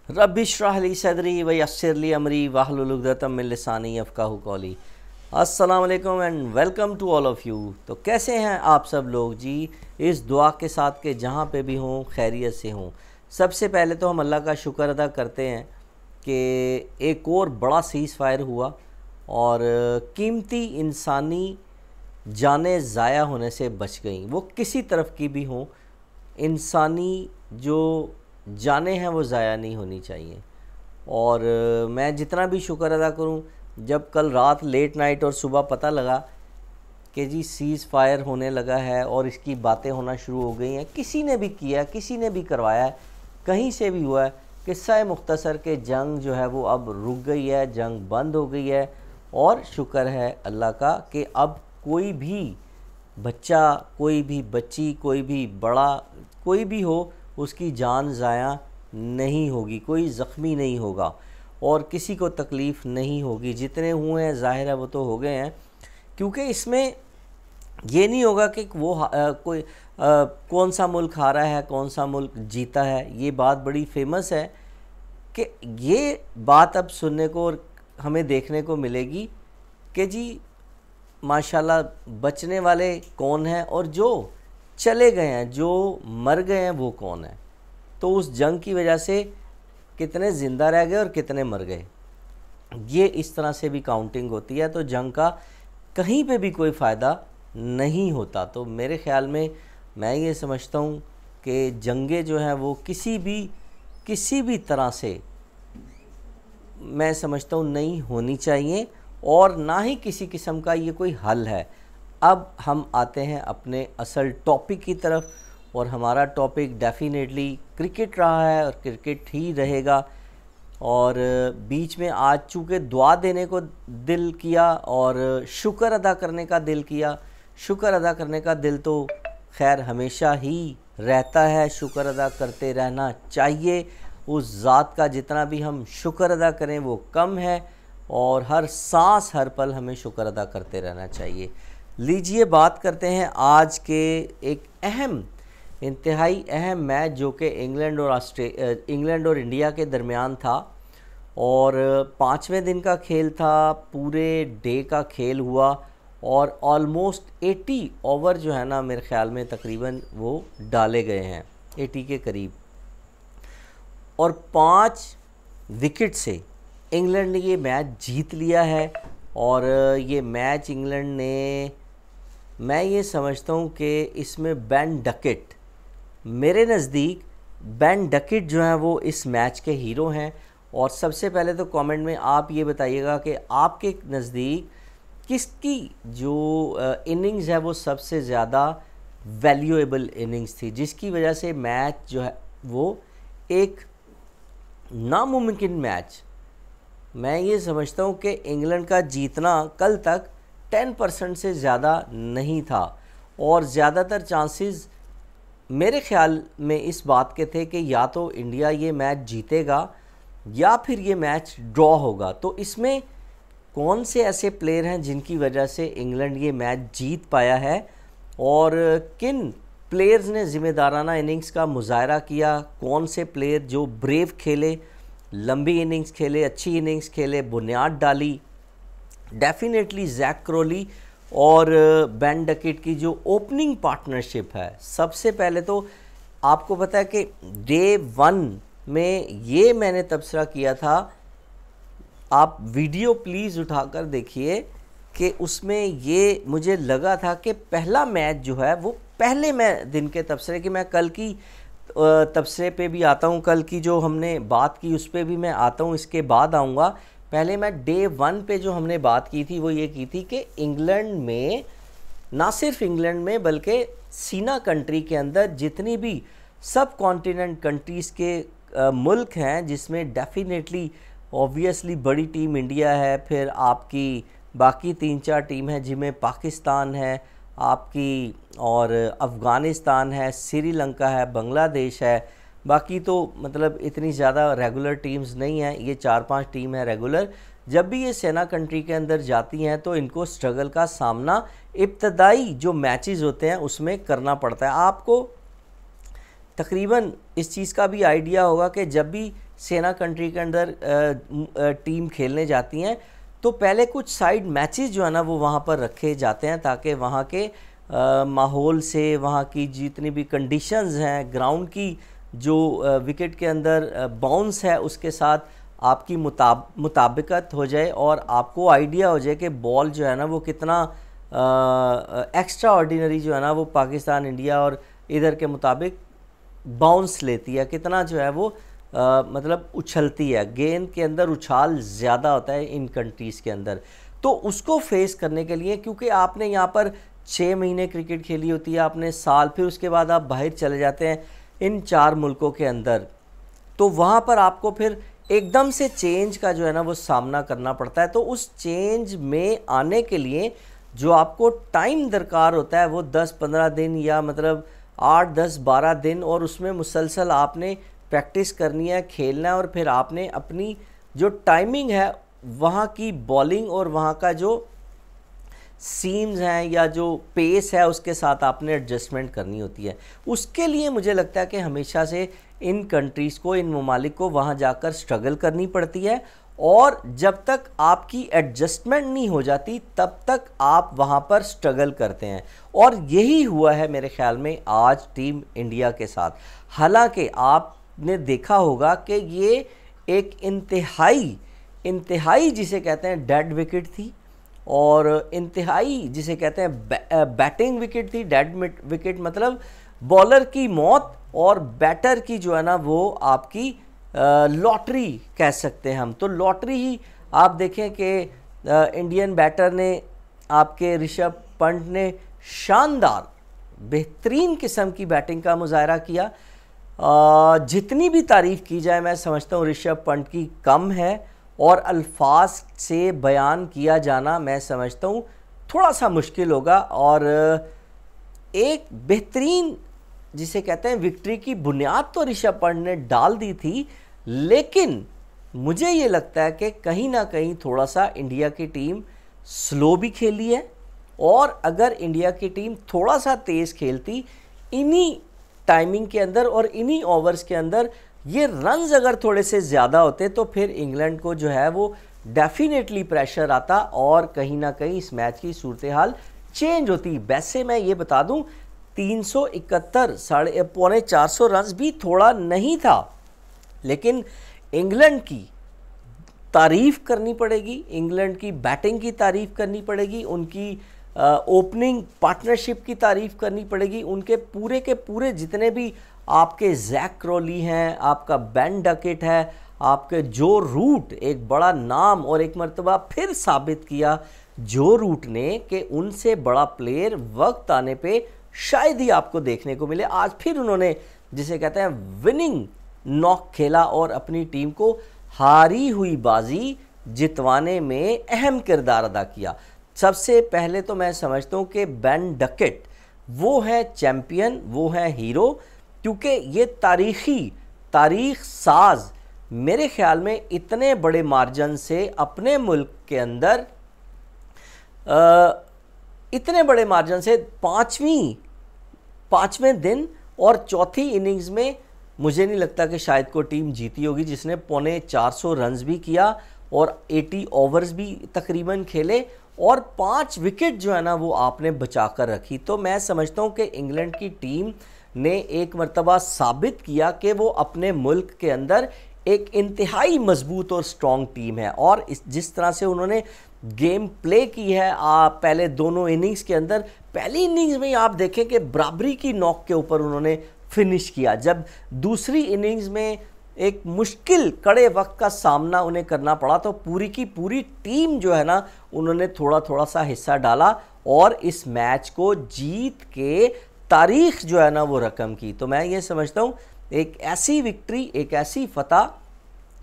Rabbi इश्रह ली सदरी व यस्सिर ली अमरी वाहलुल उक़दतम मिन लिसानी यफ़क़हू क़ौली। अस्सलाम वालेकुम and welcome to all of you. तो कैसे हैं आप सब लोग जी, इस दुआ के साथ कि जहाँ पे भी हों खैरियत से हों। सबसे पहले तो हम अल्लाह का शुक्र अदा करते हैं कि एक और बड़ा सीज़ फायर हुआ और कीमती इंसानी जानें ज़ाया होने से बच गईं, वो किसी तरफ की भी हों। इंसानी जो जानें हैं वो ज़ाया नहीं होनी चाहिए। और मैं जितना भी शुक्र अदा करूं, जब कल रात लेट नाइट और सुबह पता लगा कि जी सीज़ फायर होने लगा है और इसकी बातें होना शुरू हो गई हैं, किसी ने भी किया, किसी ने भी करवाया है, कहीं से भी हुआ है, किस्सा मुख्तसर के जंग जो है वो अब रुक गई है, जंग बंद हो गई है। और शुक्र है अल्लाह का कि अब कोई भी बच्चा, कोई भी बच्ची, कोई भी बड़ा, कोई भी हो, उसकी जान ज़ाया नहीं होगी, कोई ज़ख्मी नहीं होगा और किसी को तकलीफ़ नहीं होगी। जितने हुए हैं ज़ाहिर है वो तो हो गए हैं, क्योंकि इसमें ये नहीं होगा कि वो कोई कौन सा मुल्क हारा है, कौन सा मुल्क जीता है। ये बात बड़ी फेमस है कि ये बात अब सुनने को और हमें देखने को मिलेगी कि जी माशाल्लाह बचने वाले कौन हैं और जो चले गए हैं, जो मर गए हैं वो कौन है। तो उस जंग की वजह से कितने ज़िंदा रह गए और कितने मर गए, ये इस तरह से भी काउंटिंग होती है। तो जंग का कहीं पे भी कोई फ़ायदा नहीं होता। तो मेरे ख़्याल में मैं ये समझता हूँ कि जंगें जो हैं वो किसी भी तरह से मैं समझता हूँ नहीं होनी चाहिए और ना ही किसी किस्म का ये कोई हल है। अब हम आते हैं अपने असल टॉपिक की तरफ और हमारा टॉपिक डेफिनेटली क्रिकेट रहा है और क्रिकेट ही रहेगा। और बीच में आज चूँकि दुआ देने को दिल किया और शुक्र अदा करने का दिल किया। शुक्र अदा करने का दिल तो खैर हमेशा ही रहता है, शुक्र अदा करते रहना चाहिए। उस ज़ात का जितना भी हम शुक्र अदा करें वो कम है और हर सांस हर पल हमें शुक्र अदा करते रहना चाहिए। लीजिए बात करते हैं आज के एक अहम, इंतहाई अहम मैच जो कि इंग्लैंड और इंडिया के दरमियान था और 5वें दिन का खेल था, पूरे डे का खेल हुआ और ऑलमोस्ट 80 ओवर जो है ना, मेरे ख़्याल में तकरीबन वो डाले गए हैं 80 के करीब और 5 विकेट से इंग्लैंड ने ये मैच जीत लिया है। और ये मैच इंग्लैंड ने, मैं ये समझता हूँ कि इसमें बेन डकेट, मेरे नज़दीक बेन डकेट जो हैं वो इस मैच के हीरो हैं। और सबसे पहले तो कमेंट में आप ये बताइएगा कि आपके नज़दीक किसकी जो इनिंग्स है वो सबसे ज़्यादा वैल्यूएबल इनिंग्स थी, जिसकी वजह से मैच जो है वो एक नामुमकिन मैच, मैं ये समझता हूँ कि इंग्लैंड का जीतना कल तक 10% से ज़्यादा नहीं था और ज़्यादातर चांसेस मेरे ख़्याल में इस बात के थे कि या तो इंडिया ये मैच जीतेगा या फिर ये मैच ड्रॉ होगा। तो इसमें कौन से ऐसे प्लेयर हैं जिनकी वजह से इंग्लैंड ये मैच जीत पाया है और किन प्लेयर्स ने ज़िम्मेदाराना इनिंग्स का मुजाहरा किया, कौन से प्लेयर जो ब्रेव खेले, लंबी इनिंग्स खेले, अच्छी इनिंग्स खेले, बुनियाद डाली। डेफिनेटली जैक क्रोली और बेन डकेट की जो ओपनिंग पार्टनरशिप है, सबसे पहले तो आपको पता है कि डे 1 में ये मैंने तबसरा किया था, आप वीडियो प्लीज़ उठाकर देखिए कि उसमें ये मुझे लगा था कि पहला मैच जो है वो पहले दिन के तबसरे की, मैं कल की तबसरे पे भी आता हूँ, कल की जो हमने बात की उस पर भी मैं आता हूँ, इसके बाद आऊँगा। पहले मैं डे 1 पे जो हमने बात की थी वो ये की थी कि इंग्लैंड में, ना सिर्फ इंग्लैंड में बल्कि सीना कंट्री के अंदर जितनी भी सब कॉन्टिनेंट कंट्रीज़ के मुल्क हैं, जिसमें डेफिनेटली ऑब्वियसली बड़ी टीम इंडिया है, फिर आपकी बाकी 3-4 टीम हैं जिनमें पाकिस्तान है आपकी और अफ़गानिस्तान है, श्रीलंका है, बांग्लादेश है, बाकी तो मतलब इतनी ज़्यादा रेगुलर टीम्स नहीं हैं, ये 4-5 टीम है रेगुलर। जब भी ये सेना कंट्री के अंदर जाती हैं तो इनको स्ट्रगल का सामना इब्तदाई जो मैचेस होते हैं उसमें करना पड़ता है। आपको तकरीबन इस चीज़ का भी आइडिया होगा कि जब भी सेना कंट्री के अंदर टीम खेलने जाती हैं तो पहले कुछ साइड मैचेस जो है ना वो वहाँ पर रखे जाते हैं ताकि वहाँ के माहौल से, वहाँ की जितनी भी कंडीशंस हैं, ग्राउंड की जो विकेट के अंदर बाउंस है उसके साथ आपकी मुताबिकत हो जाए और आपको आइडिया हो जाए कि बॉल जो है ना वो कितना एक्स्ट्रा ऑर्डिनरी जो है ना वो पाकिस्तान, इंडिया और इधर के मुताबिक बाउंस लेती है, कितना जो है वो मतलब उछलती है। गेंद के अंदर उछाल ज़्यादा होता है इन कंट्रीज़ के अंदर। तो उसको फेस करने के लिए, क्योंकि आपने यहाँ पर 6 महीने क्रिकेट खेली होती है, आपने साल, फिर उसके बाद आप बाहर चले जाते हैं इन 4 मुल्कों के अंदर, तो वहाँ पर आपको फिर एकदम से चेंज का जो है ना वो सामना करना पड़ता है। तो उस चेंज में आने के लिए जो आपको टाइम दरकार होता है वो 10-15 दिन या मतलब 8-10-12 दिन, और उसमें मुसलसल आपने प्रैक्टिस करनी है, खेलना है, और फिर आपने अपनी जो टाइमिंग है वहाँ की बॉलिंग और वहाँ का जो सीम्स हैं या जो पेस है उसके साथ आपने एडजस्टमेंट करनी होती है। उसके लिए मुझे लगता है कि हमेशा से इन कंट्रीज़ को, इन ममालिक को वहाँ जाकर स्ट्रगल करनी पड़ती है, और जब तक आपकी एडजस्टमेंट नहीं हो जाती तब तक आप वहाँ पर स्ट्रगल करते हैं। और यही हुआ है मेरे ख्याल में आज टीम इंडिया के साथ। हालांकि आपने देखा होगा कि ये एक इंतहाई जिसे कहते हैं डेड विकेट थी, और इंतहाई जिसे कहते हैं बैटिंग विकेट थी। डेड विकेट मतलब बॉलर की मौत, और बैटर की जो है ना वो आपकी लॉटरी कह सकते हैं हम। तो लॉटरी ही आप देखें कि इंडियन बैटर ने, आपके ऋषभ पंत ने शानदार बेहतरीन किस्म की बैटिंग का मुजाहरा किया। जितनी भी तारीफ़ की जाए मैं समझता हूँ ऋषभ पंत की कम है, और अल्फाज से बयान किया जाना मैं समझता हूँ थोड़ा सा मुश्किल होगा। और एक बेहतरीन जिसे कहते हैं विक्ट्री की बुनियाद तो ऋषभ पंत ने डाल दी थी, लेकिन मुझे ये लगता है कि कहीं ना कहीं थोड़ा सा इंडिया की टीम स्लो भी खेली है, और अगर इंडिया की टीम थोड़ा सा तेज़ खेलती इन्हीं टाइमिंग के अंदर और इन्हीं ओवर्स के अंदर, ये रन्स अगर थोड़े से ज़्यादा होते तो फिर इंग्लैंड को जो है वो डेफिनेटली प्रेशर आता और कहीं ना कहीं इस मैच की सूरत हाल चेंज होती। वैसे मैं ये बता दूं 371 पौने 400 रन्स भी थोड़ा नहीं था, लेकिन इंग्लैंड की तारीफ़ करनी पड़ेगी, इंग्लैंड की बैटिंग की तारीफ़ करनी पड़ेगी, उनकी ओपनिंग पार्टनरशिप की तारीफ़ करनी पड़ेगी, उनके पूरे के पूरे जितने भी आपके जैक क्रॉली हैं, आपका बेन डकेट है, आपके जो रूट, एक बड़ा नाम, और एक मर्तबा फिर साबित किया जो रूट ने कि उनसे बड़ा प्लेयर वक्त आने पे शायद ही आपको देखने को मिले। आज फिर उन्होंने जिसे कहते हैं विनिंग नॉक खेला और अपनी टीम को हारी हुई बाजी जितवाने में अहम किरदार अदा किया। सबसे पहले तो मैं समझता हूँ कि बेन डकेट वो है चैम्पियन, वो है हीरो, क्योंकि ये तारीख साज मेरे ख्याल में इतने बड़े मार्जिन से अपने मुल्क के अंदर इतने बड़े मार्जिन से पाँचवें दिन और चौथी इनिंग्स में मुझे नहीं लगता कि शायद कोई टीम जीती होगी जिसने पौने 400 रन्स भी किया और 80 ओवर्स भी तकरीबन खेले और 5 विकेट जो है ना वो आपने बचा कर रखी। तो मैं समझता हूँ कि इंग्लैंड की टीम ने एक मर्तबा साबित किया कि वो अपने मुल्क के अंदर एक इंतहाई मजबूत और स्ट्रॉन्ग टीम है। और जिस तरह से उन्होंने गेम प्ले की है पहले दोनों इनिंग्स के अंदर, पहली इनिंग्स में आप देखें कि बराबरी की नॉक के ऊपर उन्होंने फिनिश किया, जब दूसरी इनिंग्स में एक मुश्किल कड़े वक्त का सामना उन्हें करना पड़ा तो पूरी की पूरी टीम जो है ना उन्होंने थोड़ा थोड़ा सा हिस्सा डाला और इस मैच को जीत के तारीख जो है ना वो रकम की। तो मैं ये समझता हूँ एक ऐसी विक्ट्री, एक ऐसी फतह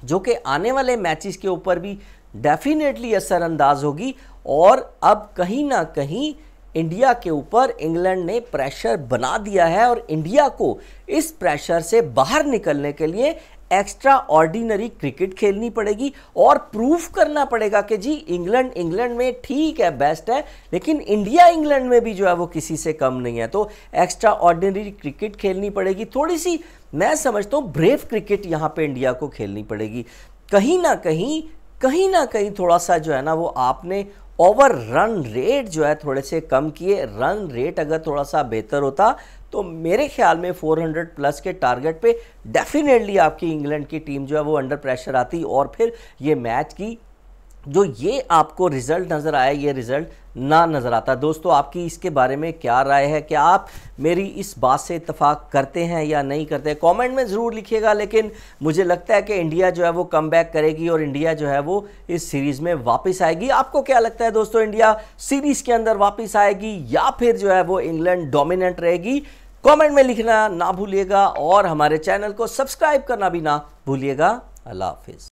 जो कि आने वाले मैचेस के ऊपर भी डेफिनेटली असरअंदाज होगी। और अब कहीं ना कहीं इंडिया के ऊपर इंग्लैंड ने प्रेशर बना दिया है और इंडिया को इस प्रेशर से बाहर निकलने के लिए एक्स्ट्रा ऑर्डिनरी क्रिकेट खेलनी पड़ेगी और प्रूफ करना पड़ेगा कि जी इंग्लैंड में ठीक है, बेस्ट है, लेकिन इंडिया इंग्लैंड में भी जो है वो किसी से कम नहीं है। तो एक्स्ट्रा ऑर्डिनरी क्रिकेट खेलनी पड़ेगी, थोड़ी सी मैं समझता हूँ ब्रेव क्रिकेट यहाँ पे इंडिया को खेलनी पड़ेगी। कहीं ना कहीं थोड़ा सा जो है ना वो आपने ओवर रन रेट जो है थोड़े से कम किए। रन रेट अगर थोड़ा सा बेहतर होता तो मेरे ख्याल में 400 प्लस के टारगेट पे डेफिनेटली आपकी इंग्लैंड की टीम जो है वो अंडर प्रेशर आती और फिर ये मैच की जो ये आपको रिज़ल्ट नज़र आया ये रिज़ल्ट ना नज़र आता। दोस्तों आपकी इसके बारे में क्या राय है? क्या आप मेरी इस बात से इत्तेफाक करते हैं या नहीं करते? कमेंट में ज़रूर लिखिएगा। लेकिन मुझे लगता है कि इंडिया जो है वो कम बैक करेगी और इंडिया जो है वो इस सीरीज़ में वापस आएगी। आपको क्या लगता है दोस्तों, इंडिया सीरीज़ के अंदर वापस आएगी या फिर जो है वो इंग्लैंड डोमिनेंट रहेगी? कमेंट में लिखना ना भूलिएगा और हमारे चैनल को सब्सक्राइब करना भी ना भूलिएगा। अल्लाह हाफिज़।